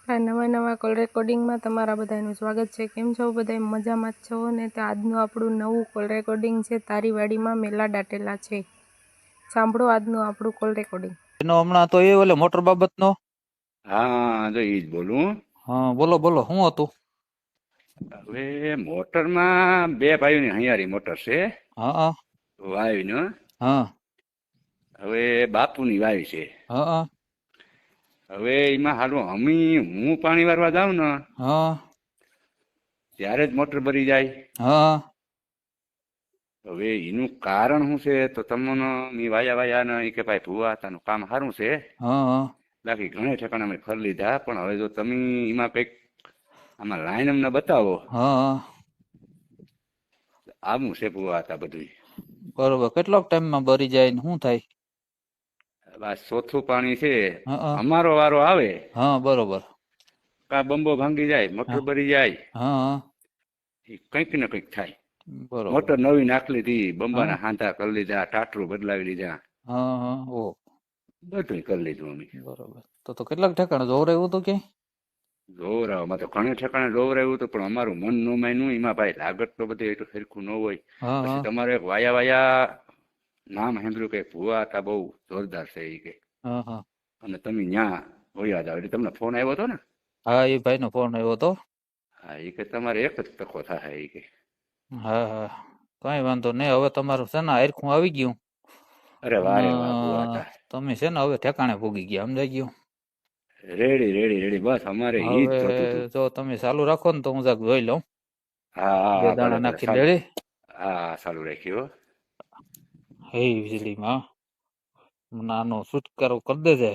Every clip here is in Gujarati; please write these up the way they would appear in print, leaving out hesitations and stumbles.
આપણા નવા કોલ રેકોર્ડિંગમાં તમારા બધાનું સ્વાગત છે. કેમ છો બધા? મજામાં જ છો ને? તો આજનું આપણું નવું કોલ રેકોર્ડિંગ છે. તારી વાડીમાં મેલા દાટેલા છે. સાંભળો આજનું આપણું કોલ રેકોર્ડિંગ. એનો હમણાં તો એ ઓલે મોટર બાબતનો. હા તો ઈ જ બોલું. હા બોલો બોલો, શું હતું? હવે મોટરમાં બે ભાઈઓની હૈયારી મોટર છે. હા વાવીનો. હા હવે બાપુની વાવી છે. હા હવે એમાં હારું હું પાણી વારવા જાઉં ને હા ત્યારે જ મોટર ભરી જાય. હા હવે એનું કારણ શું છે તો તમને મેં વાયા ને કે ભાઈ ભૂવા તાનું કામ સારું છે. હા બાકી ઘણા ઠેકાણા મેં ફરી લીધા, પણ હવે જો તમે એમાં કંઈક આમાં લાઈન અમને બતાવો. હા આવું છે ભૂવા હતા બધું. બરોબર. કેટલોક ટાઈમમાં ભરી જાય ને શું થાય? બસ ચોથું પાણી છે, હા અમારો વારો આવે હા બરોબર. કા બંબો ભાંગી જાય, મોટર હા ભરી જાય, હા કંઈક ને કંઈક થાય. બરોબર. મોટર નવી નાખી લીધી, હા બંબાના હાંધા કરી લીધા, ટાટરું બદલાવી લીધા, હા હા ઓ બધું કરી લીધું અમે. બરોબર. તો કેટલાક ઠેકાણે જોર એવું હતું કે? જોવરાવમાં તો ઘણા ઠેકાણે જોવરાવ્યું હતું, પણ અમારું મન ન માન્યું. એમાં ભાઈ લાગત તો બધે એટલું સરખું ન હોય. હા પછી હા તમારે એક વાયા નામ સાંભળ્યું કે ભૂવા હતા, બહુ જોરદાર છે એ કે. હા હા અને તમે ન્યા વયા જાવ એટલે તમને ફોન આવ્યો હતો ને. હા એ ભાઈનો ફોન આવ્યો હતો. હા એ કે તમારે એક જ ટકો થાય એ કે. હા હા કઈ વાંધો નહીં. હવે તમારું છે ને હરખું આવી ગયું અરે અને વારે વાહ ભૂવા હતા. તમે છે ને હવે ઠેકાણે ભોગી ગયા, સમજાઈ ગયું? રેડી રેડી રેડી, બસ અમારે ઈ જ હવે જોતું હતું. જો તમે ચાલુ રાખો ને તો હું જાક જોઈ લઉં. હા બે હા ભલે દાણા ભલે, નાખી સારું. રેડી. હા સારું રાખ્યું. હે વીજળીમાં નાનો છુટકારો કરી દેજે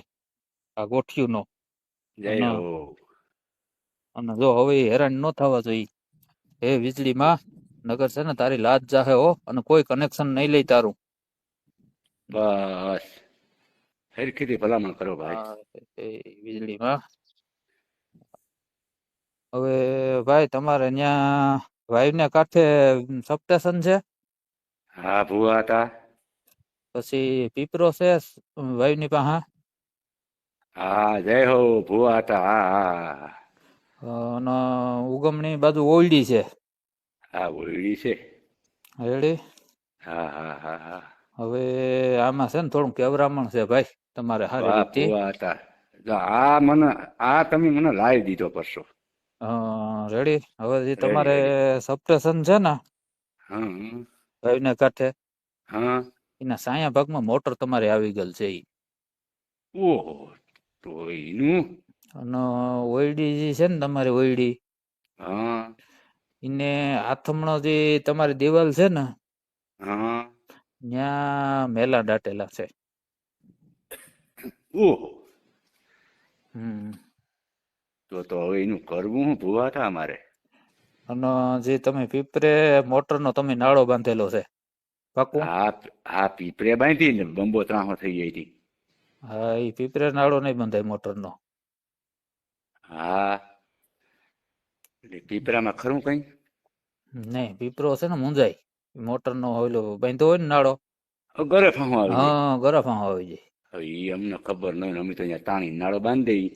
આ ગોઠિયુંનો. જય અને હો. અને જો હવે હેરાન ન થવા જોઈએ. હે વીજળીમાં નગર છે ને તારી લાજ જાહે હો, અને કોઈ કનેક્શન નહીં લઈ તારું. બસ હરખીથી ભલામણ કરો ભાઈ. હા એ વીજળીમાં હવે ભાઈ તમારે ત્યાં વાયુ ને કાંઠે સબસ્ટેશન છે? હા ભૂવા હતા. પછી પીપરો છે વાયુની પાસે? હા જય હો ભૂવા હતા. હા હા અને ઉગમણી બાજુ ઓયડી છે. હા ઓયડી છે. રેડી. હા હા હા હા. હવે આમાં છે ને થોડું કેવરામણ છે ભાઈ તમારે સારી વાહ રીતથી. ભૂવા હતા. જો આ તમે મને લાવી દીધો પરસો. રેડી. હવે જે રેડી તમારે રેડી. સબસ્ટેશન છે ને હા વાયુને કાંઠે, હા. એના સાયા ભાગમાં મોટર તમારે આવી ગયેલ છે. ઓહો તો એનું. અને ઓયડી જે છે ને તમારી ઓયડી, હા એને આથમણો જે તમારી દિવાલ છે ને હા. ત્યાં મેલા દાટેલા છે. ઓહો. હમ. તો હવે એનું કરવું હું ભૂવા હતા અમારે. અને જે તમે પીપરે મોટરનો તમે નાળો બાંધેલો છે પાકું? આ પીપરે બાંધી ને બંબો ત્રાહો થઈ ગઈ હતી. હા એ પીપરે નાળો નહીં બંધાય મોટરનો. હા એટલે પીપરામાં ખરું કઈ? નહીં પીપરો છે ને મુંજાય મોટરનો ઓલો બાંધ્યો હોય ને નાળો. ઘરે ફાંહો આવી જાય. હા ગરફા આવી જાય. હવે એ અમને ખબર નહીં, અમે તો અહીંયા તાણી નાળો બાંધી દઈ.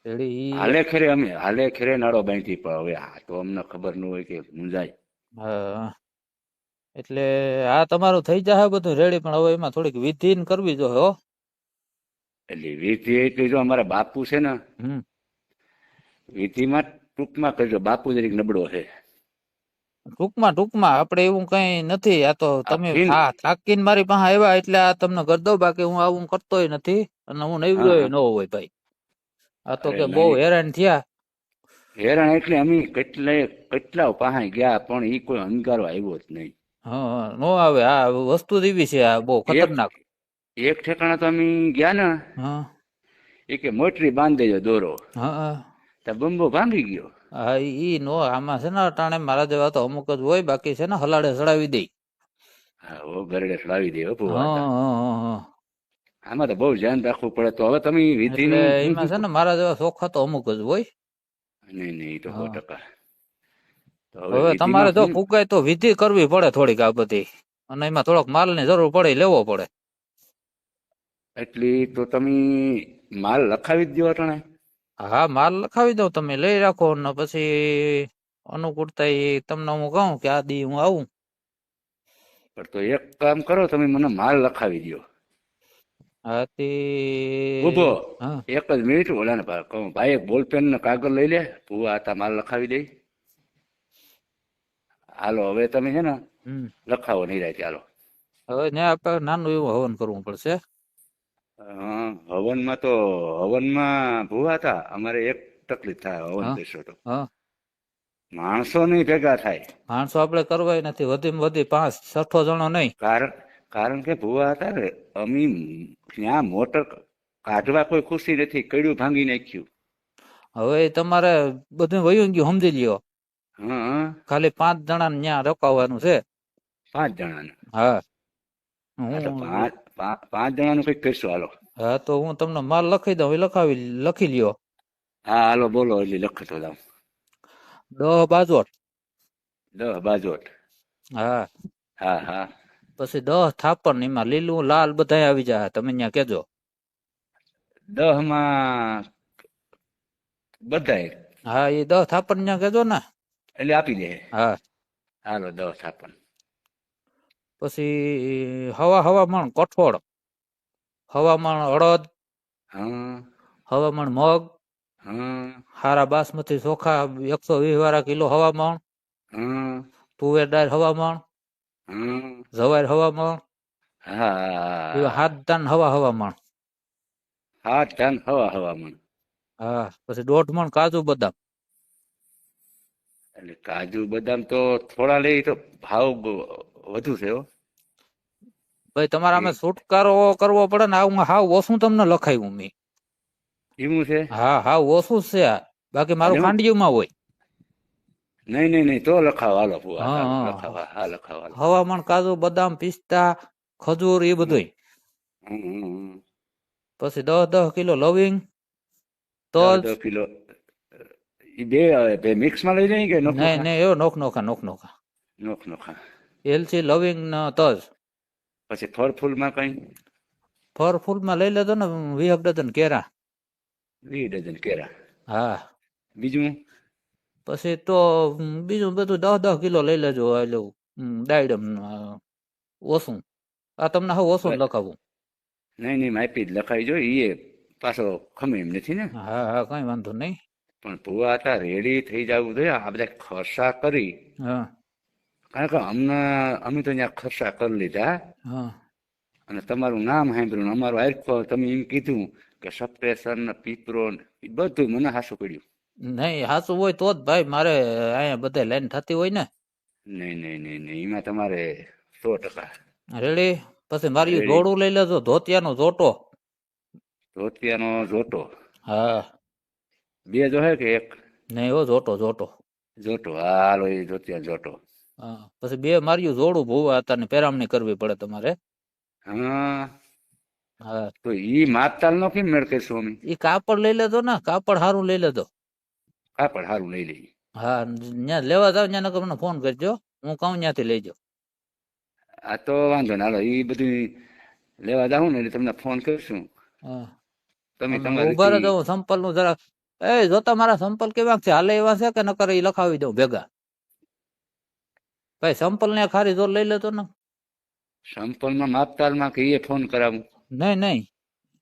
રેડી ઈ. હાલે ખેરે નાળો બાંધી, પણ હવે આ તો અમને ખબર ન હોય કે મુંજાય. હા એટલે આ તમારું થઈ જાય બધું રેડી, પણ હવે એમાં થોડીક વિધિ કરવી જોઈએ હો. એટલે વિધિ એટલે જો અમારા બાપુ છે ને, હમ. વિધિમાં ટૂંકમાં કરજો. બાપુ જરીક નબળો છે. ટૂંકમાં આપડે એવું કઈ નથી. આ તો આ તમે ફીન થાકીને મારી પાસે આવ્યા એટલે આ તમને કરી દઉં, બાકી હું આવું કરતોય નથી અને હું હા નવરોય હા. ન હોય ભાઈ. આ તો અરે કે બહુ નહીં, હેરાન થયા. હેરાન એટલે અમે કેટલા પાસે ગયા, પણ એ કોઈ અંગારો આવ્યો જ નહીં. હા નો આવે. આ વસ્તુ જ એવી છે, આ બહુ એક ખતરનાક. એક ઠેકાણા તો અમે ગયા ને, હા એ કે મોટરી બાંધી દેજો દોરો, હા તો બંબો ભાંગી ગયો. હા ઈ નો આમાં છે ને ટાણે મારા જેવા તો અમુક જ હોય, બાકી છે ને હલાડે ચડાવી દે. હા ઓ ગરડે ચડાવી દે ભૂવા હા હતા. હા હા હા. આમાં તો બહુ ધ્યાન રાખવું પડે. તો હવે તમે એટલે વિધિનું એમાં છે ને મારા જેવા ચોખા તો અમુક જ હોય. નહીં નહીં, એ તો સો હા ટકા. તો હવે તમારે વિધિમાં જો શું ફૂગાય તો વિધિ કરવી પડે થોડીક આ બધી, અને એમાં થોડોક માલ ની જરૂર પડે, લેવો પડે. એટલી તો તમે માલ લખાવી જ દો અટાણે. હા માલ લખાવી દઉં, તમે લઈ રાખો ને પછી અનુકૂળતા એ તમને હું કહું કે આ દી હું આવું. પણ તો એક કામ કરો, તમે મને માલ લખાવી દો. હા તે ઉભો હા એક જ મિનિટ, ઓલાને કહું, ભાઈ એક બોલપેન ને કાગળ લઈ લે, ભૂવા હતા માલ લખાવી દઈ. હાલો હવે તમે છે ને હમ લખાવો નહીં રાતે, હાલો. હવે ત્યાં આપણે નાનું એવું હવન કરવું પડશે. હવનમાં તો હવનમાં ભૂવા હતા, અમારે એક તકલીફ થાય હવન હા કરશો તો, હા માણસો નહીં ભેગા થાય. માણસો આપણે કરવાય નથી, વધીમાં વધી 5-6 જણો નહીં. કારણ કારણ કે ભૂવા હતા ને, અમે ત્યાં મોટર કાઢવા કોઈ ખુશી નથી, કડ્યું ભાંગી નાખ્યું. હવે તમારે બધું વયું ગયું સમજી લ્યો, હા, ખાલી 5 જણાને ત્યાં રોકાવાનું છે. 5 જણાને. હા હા તો હું પાંચ જણાનું કંઈક કરશું, હાલો. હા તો હું તમને માલ લખી દઉં, એ લખી લ્યો. હા હાલો બોલો, એટલે લખતો જાઉં. 10 બાજોટ. 10 બાજોટ. હા હા હા. પછી 10 થાપણ, એમાં લીલું લાલ બધા આવી જાય, તમે ત્યાં કેજો. 10 માં બધાય હા એ 10 થાપણ ત્યાં કેજો ને. એટલે આપી દે. હા હાલો 10 થાપણ. પછી હવામણ કઠોળ, હવામણ અડદ, હા હવામણ મગ, હા હારા બાસમતી ચોખા 120 કિલો હવામણ, હા તુવેર દાળ હવામણ, હા જવાર હવામણ, એવા હા. 7 ટન હવામણ. 7 ટન હવામણ. હા પછી 1.5 મણ કાજુ બદામ. એટલે કાજુ બદામ તો થોડા લઈ તો ભાવ વધુ છે હો. ભાઈ તમારે આમે છુટકારો કરવો પડે ને, આવું હાવ ઓછું તમને લખાયું મેં. એવું છે. હા હાવ ઓછું જ છે આ, બાકી અને મારું હું ખાંડિયુંમાં હોય. નહીં તો લખાવો, હાલો ફુવા, હાલો હા લખાવા, હા લખાવા, હાલો. હવામણ કાજુ બદામ પિસ્તા ખજૂર એ બધું. હમ. પછી 10 કિલો લવિંગ, તજ. 10 કિલો એ બે મિક્સમાં લઈ જાય કે નહીં નોખા? નહીં એવો નોખા. નોખા. એલચી લવિંગ ને તજ. પછી ફળ ફૂલમાં કઈ? ફળ ફૂલમાં લઈ લેજો ને 20 ડઝન કેરા. 20 ડઝન કેરા. હા બીજું? પછી તો બીજું બધું 10 કિલો લઈ લેજો. એટલે ડાયડમ ઓછું, આ તમને હવે ઓછું લખાવું. નહીં માપી જ લખાઈ જો, એ પાછો ખમે એમ નથી ને. હા કઈ વાંધો નહીં. પણ ભૂવા હતા રેડી થઈ જવું જોઈએ, આ બધા ખર્ચા કરી. હા કારણ કે અમે તો ત્યાં ખર્ચા કરી લીધા, હા અને તમારું નામ સાંભળ્યું, અમારું આખો તમે એમ કીધું કે સપ્રેસર ને પીપરો એ બધું મને હાસું પડ્યું. નહીં હાચું હોય તો જ ભાઈ, મારે અહીંયા બધે લાઈન થતી હોય ને. નહીં એમાં તમારે 100%. રેડી. પછી મારી રેડી. જોડું લઈ લેજો, ધોતિયાનો જોટો. ધોતિયાનો જોટો હા 2 જો હે કે 1? નહીં હો, જોટો. જોટો, હાલો એ ધોતિયા જોટો. હા પછી 2 માર્યું જોડું ભૂવા હતા ને પેરામણી કરવી પડે તમારે. હા હા તો ઈ માપતાલ નો કેમ મેળ કરશું અમે? એ કાપડ લઈ લેજો ને, કાપડ સારું લઈ લેજો. કાપડ સારું લઈ લઈએ. હા ત્યાં લેવા જાવ ત્યાં મને ફોન કરજો, હું કહું ત્યાંથી લઈ જાઓ. આ તો વાંધો ને, હાલો એ બધું લેવા જાઉં ને એટલે તમને ફોન કરશું. હા તમે અને તમારી ઉભા રીતે. રહેજો, હું સંપલ નું જરા જોતા મારા સંપલ કેવા છે, હાલે એવા છે કે નકર એ લખાવી દઉં ભેગા. ભાઈ સંપલ ને ખારી જોર લઈ લેતો ને. સંપલમાં માપતાલમાં કે એ ફોન કરાવું? નહીં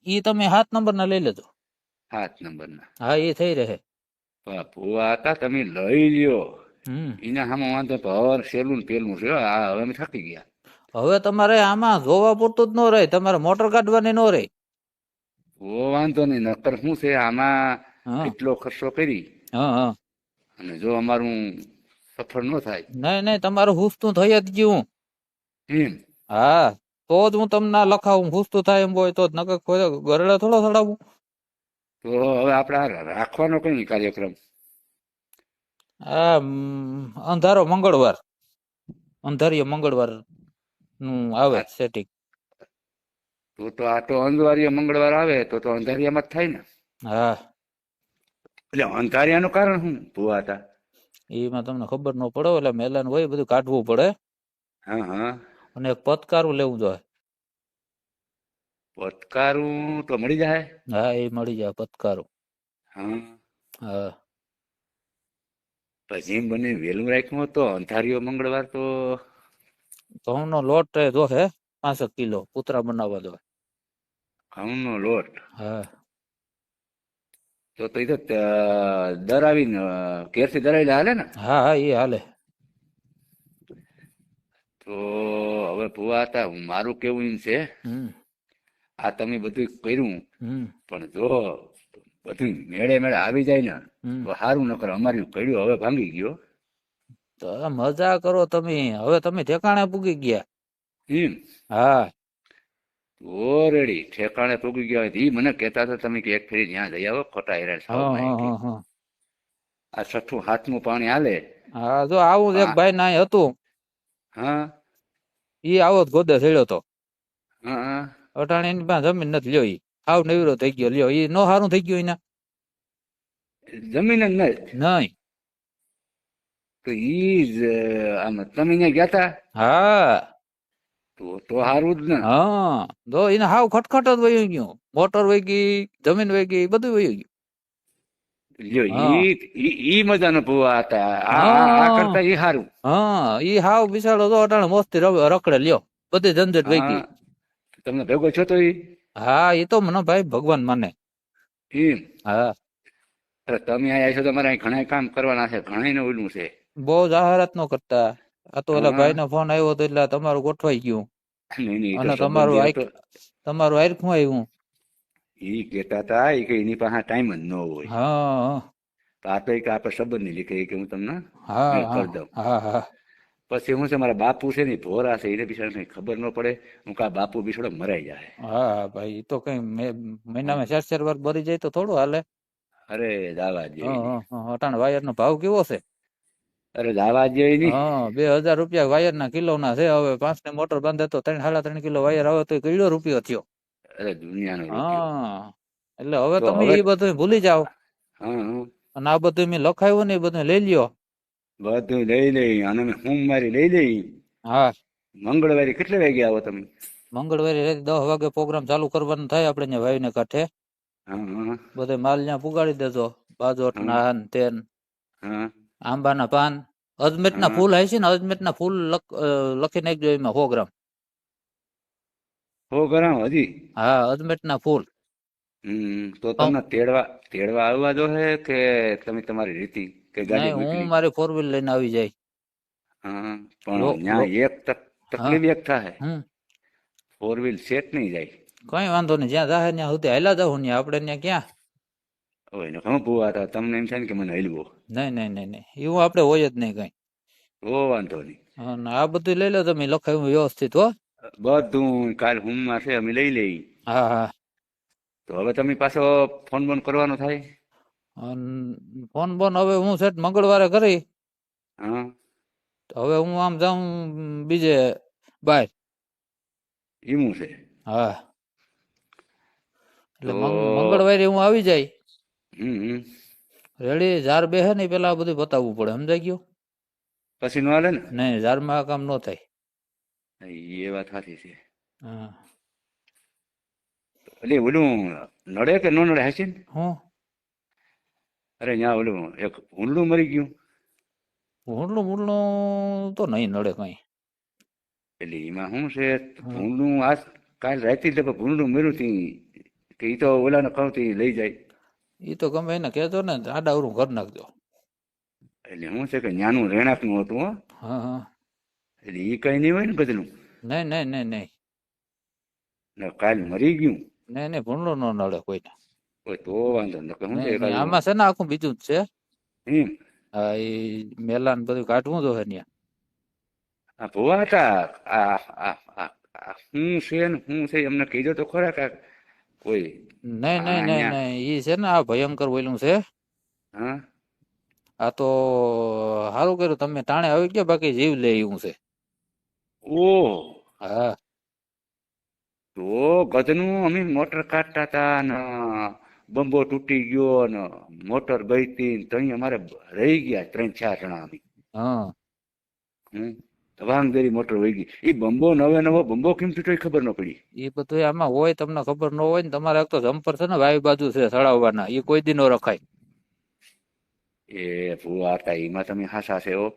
ઈ તમે 7 નંબર ના લઈ લેજો. 7 નંબરના. હા એ થઈ રહે. ભૂવા હતા તમે લઈ લ્યો, હમ એના સામે વાંધો ભવર સેલું પેલું છે. આ હવે અમે થાકી ગયા. હવે તમારે આમાં જોવા પૂરતું જ ન રહે, તમારે મોટર કાઢવાની ન રહે. ઓ વાંધો નહીં, નકર શું છે આમાં હા એટલો ખર્ચો કરી હા અને જો અમારું સફળ ન થાય નહીં તમારું હુસતું થઈ જ ગયું. એમ, હા તો જ હું તમને લખાવું, હુસતું થાય એમ હોય તો જ, નકર ગરડે થોડો ચડાવું. તો હવે આપણે આ રાખવાનો કઈ કાર્યક્રમ? આ અંધારો મંગળવાર, અંધારીય મંગળવાર નું આવે સેટિંગ. તો આ તો અંધવારીય મંગળવાર આવે તો અંધારિયામાં જ થાય ને. હા એટલે અંધારિયાનું કારણ શું ભૂવા હતા? એમાં તમને ખબર ન પડે, એટલે મેલાન હોય બધું કાઢવું પડે. હા અને એક પતકારું લેવું જોઈએ. પતકારું તો મળી જાય? હા એ મળી જાય પતકારું. હા હા પછી જેમ બને વહેલું રાખ્યું તો અંધારીઓ મંગળવાર તો ઘઉંનો લોટ જોહે 65 કિલો પુતરા બનાવવા દો. ઘઉંનો લોટ હા તો એ તો દરાવીને ઘેરથી દરાવીને હાલે ને. હા હા એ હાલે. તો હવે ભુવા હતા મારું કેવું એમ છે હમ આ તમે બધું કર્યું હમ પણ જો બધું મેળે મેળે આવી જાય ને હમ તો સારું ન કરે. અમારી કડ્યું હવે ભાંગી ગયો તો મજા કરો તમે, હવે તમે ઠેકાણે પૂગી ગયા. એમ હા ઓરેડી ઠેકાણે પૂગી ગયા હોય. એ મને કહેતા હતા તમે કે એક ફેરી ત્યાં જઈ આવો ખોટા હેરાન હા સાવમાં હા કે હા હા આ 6ઠું 7મું પાણી હાલે. હા જો આવું એક પા ભાઈ ના અહીં હતું, હા ઈ આવો જ ગોદે ચડ્યો તો. હા હા અટાણે એની પાસે જમીન નથી, લ્યો ઈ હાવ નવીરો થઈ ગયો. લ્યો ઈ નો હારું થઈ ગયું એના જમીન જ નહીં નહીં. તો ઈ જ આમ તમે ત્યાં ગયા તા હા તો સારું જ ને. હા જો એને હાવ ખટખટ જ વહી ગયું. મોટર વહી ગઈ, જમીન વહી ગઈ, બધું વહી ગયું. લ્યો હા ઈ મજાનો ભુવા હતા. આ હા કરતા ઈ સારું. હા ઈ હાવ બિસાડો તો અટાણે મસ્તી રખડે. લ્યો બધી ઝંઝટ વહી હા ગઈ. તમને ભેગો છો તો ઈ હા એ તો મને ભાઈ ભગવાન માને. એમ હા અરે તમે અહીંયા છો તમારે અહીં ઘણા કામ કરવાના છે, ઘણા ને ઓલું છે. બહુ જાહેરાત નો કરતા. આ તો ઓલા હા ભાઈ નો ફોન આવ્યો હતો એટલે તમારું ગોઠવાઈ ગયું. નહીં નહીં એ તો અને તમારું સંબંધી હતો. તમારું આયરખું આવ્યું. ઈ કહેતા હતા કે એની પાસે ટાઈમ જ ન હોય. હા તો આ તો કે આપણે સંબંધી લીધે કે હું તમને હા મેળ હા કરી દઉં. હા હા પછી હું છે મારા બાપુ છે ને ભોરા છે એને બિચારા કંઈ ખબર ન પડે. હું કા બાપુ બિચારો મરાઈ જાય. હા ભાઈ ઈ તો કઈ મહિનામાં 4 વાર ભરી જાય તો થોડું હાલે. અરે દાવા જેવી નહીં. અટાણે વાયર નો ભાવ કેવો છે? અરે દાવા જેવી નહીં. હા 2000 રૂપિયા વાયર ના કિલો ના છે. હવે 5 ની મોટર બાંધે તો 3 સાડા 3 કિલો વાયર આવે તો કઈડો રૂપિયો થયો. અરે દુનિયાનો રૂપિયો. હા એટલે હવે તો તમે હવે એ બધું ભૂલી જાઓ. હા હા અને આ બધું મેં લખાયું ને એ બધું લઈ લ્યો. બધું લઈ લઈ અને અમે હું મારી લઈ લઈ. હા મંગળવારે કેટલા વાગે આવો તમે? મંગળવારે રાતે 10 વાગે પ્રોગ્રામ ચાલુ કરવાનું થાય આપણે ત્યાં વાવીને કાંઠે. હા હા બધે માલ ત્યાં પુગાડી દેજો. બાજોટ હા ના તેન હા આંબાના પાન, અજમેટ ના હા ફૂલ હોય છે ને, અજમેટ ના ફૂલ લખી નાખજો એમાં 100 ગ્રામ. હો ગરામ હજી. હા અજમેટ ના ફૂલ. તો તમને તેડવા આવવા જો હે કે તમે તમારી રીતિ કે ગાડી નહીં હું મોકલી? મારી 4 વ્હીલ લઈને આવી જાય. હા લો પણ લો ત્યાં એક હા તકલીફ એક થાય. હમ 4 વ્હીલ સેટ નહીં જાય. કઈ વાંધો નહીં, જ્યાં જાહે ત્યાં સુધી હાલ્યા જાઉં ને આપણે ત્યાં ક્યાં. હોય ને ઘણું ભૂવા હતા તમને એમ થાય ને કે મને હલવો. નહીં નહીં નહીં નહીં એવું આપણે હોય જ નહીં કઈ. તો વાંધો નહીં. હા ને આ બધું લઈ લો તમે, લખાયું વ્યવસ્થિત હો. બધું કાલ હુમમાં છે અમે લઈ લઈ. હા હા તો હવે તમે પાછો ફોન બોન કરવાનો થાય. ફોન બોન હવે હું સેટ મંગળવારે કરી. હા હવે હું આમ જાઉં બીજે બાય. એવું છે. હા એટલે તો મંગળવારે હું આવી જાય. હમ રેડી ઝાર બેહે ને પેલા બધું બતાવવું પડે, સમજાઈ ગયું? પછી નો હાલે ને. નહીં ઝારમાં આ કામ ન થાય. એ વાત સાચી છે. હા એટલે ઓલું નડે કે ન નડે હસીન? હું અરે ત્યાં ઓલું એક ઊંડું મરી ગયું. ભૂંડલું ભૂંડલું તો નહીં નડે કઈ. એટલે એમાં શું છે ભૂંડું આજ કાલ રાતે જ ભૂંડું મર્યું તી કે એ તો ઓલાને કહું તી લઈ જાય. એ તો ગમે એને કહેતો ને આડાવરું ઘર નાખજો. એટલે શું છે કે ન્યાનું રહેણાંકનું હતું હો. હા હા એટલે એ કઈ નહીં હોય ને બદલું. નહીં નહીં નહીં નહીં ને કાલ મરી ગયું નહીં નહીં ભૂંડલું ન નડે કોઈને. હોય તો વાંધો ન શું છે નહીં નહીં કાલ આમાં છે ને આખું બીજું જ છે. એમ. હા એ મેલા ને બધું કાઢવું તો હે ત્યાં. આ ભુવા હતા શું છે ને શું છે એમને કીધું તો ખરા કાક કોઈ. નહીં નહીં નહીં અહીંયા નહીં એ છે ને આ ભયંકર ઓલું છે. હા આ તો સારું કર્યું તમે ટાણે આવી ગયા, બાકી જીવ લે એવું છે. ઓહ હા તો ગધનું અમે મોટર કાઢતા હતા ને બંબો તૂટી ગયો ને મોટર ગઈ હતી તો અહીં અમારે રહી ગયા 3-4 જણા અમે. હા હમ વાંગદેરી મોટર વહી ગઈ. એ બંબો નવે નવો બંબો કેમ તૂટ્યો એ ખબર ન પડી. એ બધું આમાં હોય, તમને ખબર ન હોય ને. તમારે એક તો જમ્પર છે ને વાયુ બાજુ છે સડાવવાના, એ કોઈ દી ન રખાય. એ ભૂવા હતા એમાં તમે હાસા છે હો.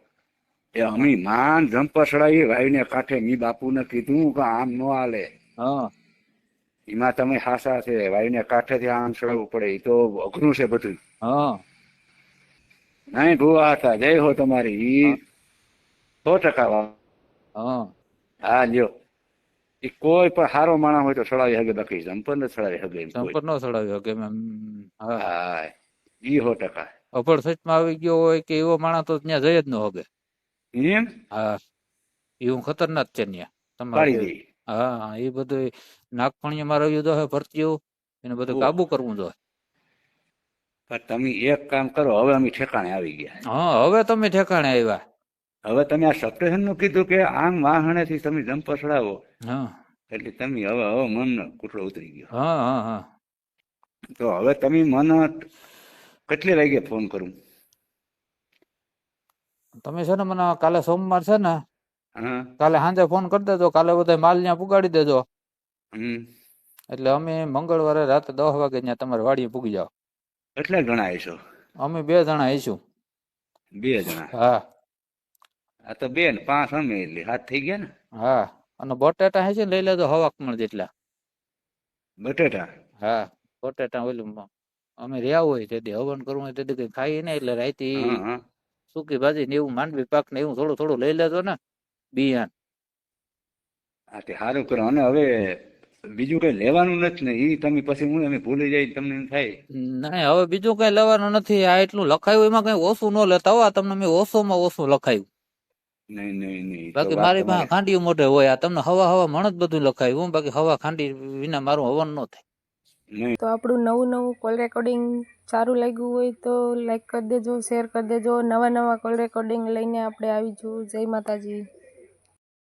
એ અમી માન જમ્પર સડાવી વાયુને કાંઠે મી બાપુને કીધું કે આમ ન હાલે. હા એમાં તમે હાસા છે, વાયુને કાંઠેથી આમ સડાવવું પડે. એ તો અઘરું છે બધું. હા નહીં ભૂવા હતા, જય હો તમારી. ઈ 100% હા હા લ્યો. એ કોઈ પણ સારો માણસ હોય તો સડાવી શકે, બાકી જમ્પર ને સડાવી શકે એમ કોઈ. જમ્પર ન સડાવ્યો કે એમ. હા હા ઈ 100%. અપડ સચમાં આવી ગયો હોય કે એવો માણસ તો ત્યાં જઈ જ ન હવે. એમ હા એવું ખતરનાક છે ત્યાં પાડી તમારે. દે. હા એ બધું નાગફણીમાં રહ્યું તો ભરતીઓ એને બધું કાબુ કરવું જોઈએ. પણ તમે એક કામ કરો, હવે અમે ઠેકાણે આવી ગયા. હા હવે તમે ઠેકાણે આવ્યા. હવે તમે આ સપ્ટેશન નું કીધું કે આમ વાહણેથી તમે જમ્પર ચડાવો, હા એટલે તમે હવે મનનો કૂટલો ઉતરી ગયો. હા હા હા તો હવે તમે મને કેટલી વાગે ફોન કરું? તમે છે ને મને કાલે સોમવાર છે ને, હા કાલે સાંજે ફોન કરી દેજો. કાલે બધા માલ ત્યાં પુગાડી દેજો. એટલે અમે મંગળવારે રાતે 10 વાગે ત્યાં તમારે વાડીએ પૂગી જાવ. કેટલા જણા આવીશો? અમે 2 જણા આવીશું. 2 જણા. હા આ તો 2 ને 5 અમે, એટલે 7 થઈ ગયા ને. હા અને બટેટા હે છે ને લઈ લેજો 1.5 કમણ જેટલા. બટેટા? હા બટેટા ઓલું અમે રહ્યા હોય તેથી હવન કરવું હોય તેથી કઈ ખાઈ ને, એટલે રાઈતી હા હા સૂકી ભાજી ને એવું માંડવી પાક ને એવું થોડું થોડું લઈ લેજો ને બિયાન. હા તે સારું કરો. અને હવે બીજું કઈ લેવાનું નથી ને? એ તમે પછી હું અમે ભૂલી જાય તમને એમ થાય. નહીં હવે બીજું કઈ લેવાનું નથી. આ એટલું લખાયું એમાં કઈ ઓછું ન લેતા હો. આ તમને મેં ઓછોમાં ઓછું લખાયું. નહીં નહીં નહીં, તો બાકી વાત મારી પાસે તમારી. ખાંડીઓ મોઢે હોય. આ તમને હવા મણ જ બધું લખાયું. બાકી હવા ખાંડી વિના મારું હવન ન થાય. નહીં તો આપણું નવું કોલ રેકોર્ડિંગ સારું લાગ્યું હોય તો લાઈક કરી દેજો, શેર કરી દેજો. નવા કોલ રેકોર્ડિંગ લઈને આપણે આવીશું. જય માતાજી.